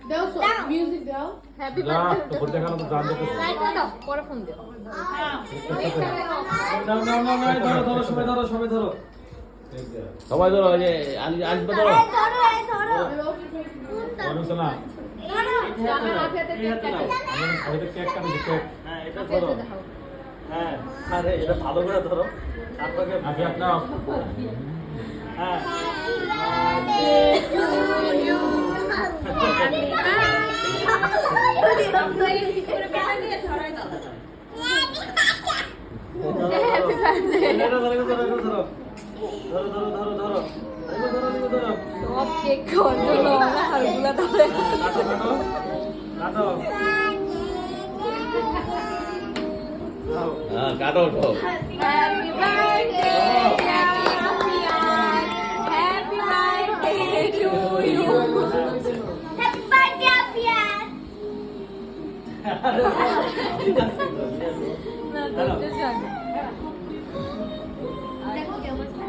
দাও মিউজিক দাও হ্যাপি যা বার্থডে তোর দেখানো তো জান দেখতে লাইট দাও পরে ফোন দিও নাও নাও নাও নাও ধরো ধরো সবাই ধরো সবাই ধরো সবাই ধরো এই যে আনবে ধরো মানুষ না জানা মাথাতে কেক কাটো আমি তো কেক কাটি কেক হ্যাঁ এটা ধরো হ্যাঁ আরে এটা ভালো করে ধরো আপনাকে আগে আপনার হ্যাঁ হ্যাপি বার্থডে এটা ধরো ধরো ধরো ধরো ধরো ধরো ধরো ধরো ধরো ধরো সব কেক খাওয়ার জন্য আমরা হাড়গুলা ধরে কাটো কাটো কাটো হ্যাঁ কাটো তো happy birthday happy birthday to you না তো জানি দেখো কি অবস্থা